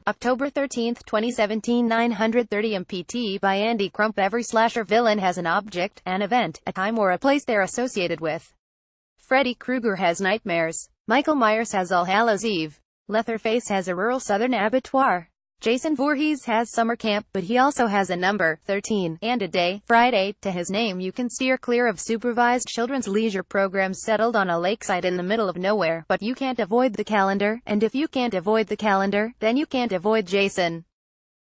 October 13, 2017, 9:30 MPT by Andy Crump. Every slasher villain has an object, an event, a time or a place they're associated with. Freddy Krueger has nightmares. Michael Myers has All Hallows Eve. Leatherface has a rural southern abattoir. Jason Voorhees has summer camp, but he also has a number, 13, and a day, Friday, to his name. You can steer clear of supervised children's leisure programs settled on a lakeside in the middle of nowhere, but you can't avoid the calendar, and if you can't avoid the calendar, then you can't avoid Jason.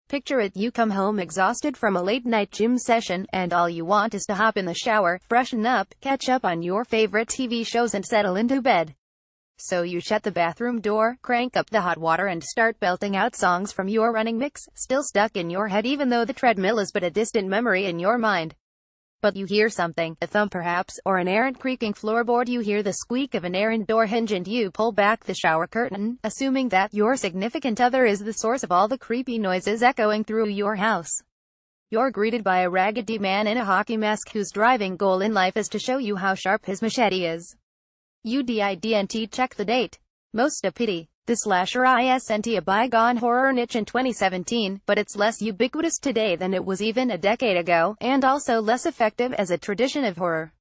Picture it, you come home exhausted from a late-night gym session, and all you want is to hop in the shower, freshen up, catch up on your favorite TV shows and settle into bed. So you shut the bathroom door, crank up the hot water and start belting out songs from your running mix, still stuck in your head even though the treadmill is but a distant memory in your mind. But you hear something, a thump perhaps, or an errant creaking floorboard. You hear the squeak of an errant door hinge and you pull back the shower curtain, assuming that your significant other is the source of all the creepy noises echoing through your house. You're greeted by a raggedy man in a hockey mask whose driving goal in life is to show you how sharp his machete is. You didn't check the date. Most a pity. The slasher isn't a bygone horror niche in 2017, but it's less ubiquitous today than it was even a decade ago, and also less effective as a tradition of horror.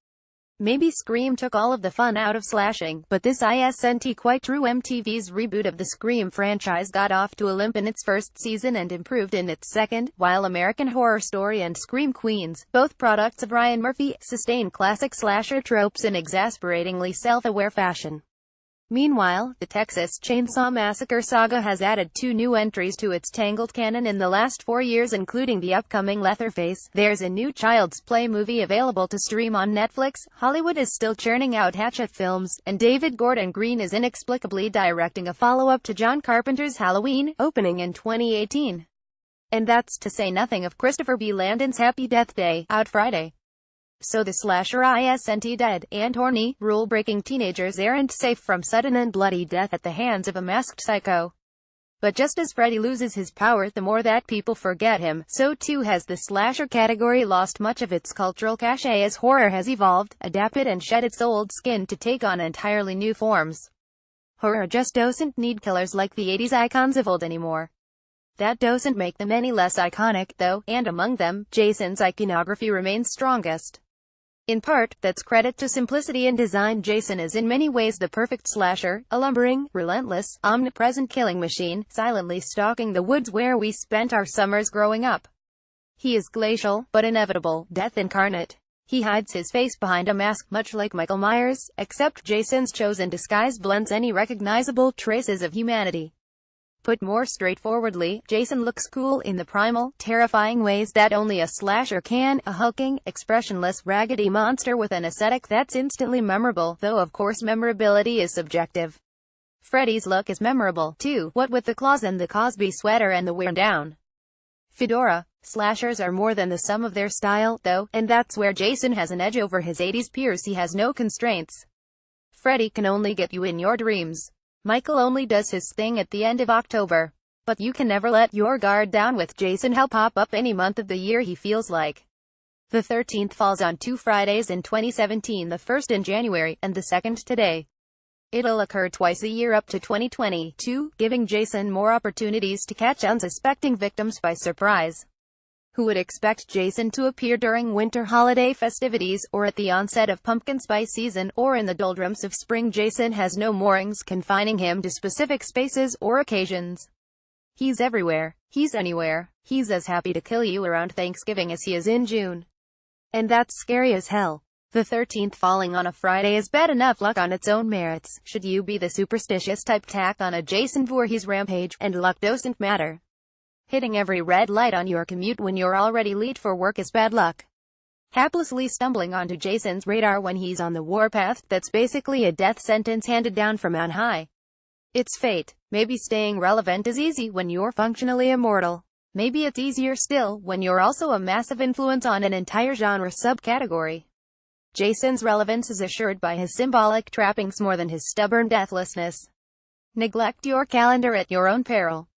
Maybe Scream took all of the fun out of slashing, but this isn't quite true. MTV's reboot of the Scream franchise got off to a limp in its first season and improved in its second, while American Horror Story and Scream Queens, both products of Ryan Murphy, sustain classic slasher tropes in exasperatingly self-aware fashion. Meanwhile, the Texas Chainsaw Massacre saga has added 2 new entries to its tangled canon in the last 4 years, including the upcoming Leatherface. There's a new Child's Play movie available to stream on Netflix, Hollywood is still churning out hatchet films, and David Gordon Green is inexplicably directing a follow-up to John Carpenter's Halloween, opening in 2018. And that's to say nothing of Christopher B. Landon's Happy Death Day, out Friday. So the slasher isn't dead, and horny, rule-breaking teenagers aren't safe from sudden and bloody death at the hands of a masked psycho. But just as Freddy loses his power the more that people forget him, so too has the slasher category lost much of its cultural cachet as horror has evolved, adapted and shed its old skin to take on entirely new forms. Horror just doesn't need killers like the 80s icons of old anymore. That doesn't make them any less iconic, though, and among them, Jason's iconography remains strongest. In part, that's credit to simplicity in design. Jason is in many ways the perfect slasher, a lumbering, relentless, omnipresent killing machine, silently stalking the woods where we spent our summers growing up. He is glacial, but inevitable, death incarnate. He hides his face behind a mask, much like Michael Myers, except Jason's chosen disguise blends any recognizable traces of humanity. Put more straightforwardly, Jason looks cool in the primal, terrifying ways that only a slasher can, a hulking, expressionless, raggedy monster with an aesthetic that's instantly memorable, though of course memorability is subjective. Freddy's look is memorable, too, what with the claws and the Cosby sweater and the wear-down fedora. Slashers are more than the sum of their style, though, and that's where Jason has an edge over his 80s peers. He has no constraints. Freddy can only get you in your dreams. Michael only does his thing at the end of October. But you can never let your guard down with Jason. He'll pop up any month of the year he feels like. The 13th falls on 2 Fridays in 2017, the 1st in January, and the 2nd today. It'll occur twice a year up to 2022, giving Jason more opportunities to catch unsuspecting victims by surprise. Who would expect Jason to appear during winter holiday festivities, or at the onset of pumpkin spice season, or in the doldrums of spring? Jason has no moorings confining him to specific spaces or occasions. He's everywhere. He's anywhere. He's as happy to kill you around Thanksgiving as he is in June. And that's scary as hell. The 13th falling on a Friday is bad enough luck on its own merits. Should you be the superstitious type, tack on a Jason Voorhees rampage, and luck doesn't matter. Hitting every red light on your commute when you're already late for work is bad luck. Haplessly stumbling onto Jason's radar when he's on the warpath, that's basically a death sentence handed down from on high. It's fate. Maybe staying relevant is easy when you're functionally immortal. Maybe it's easier still when you're also a massive influence on an entire genre subcategory. Jason's relevance is assured by his symbolic trappings more than his stubborn deathlessness. Neglect your calendar at your own peril.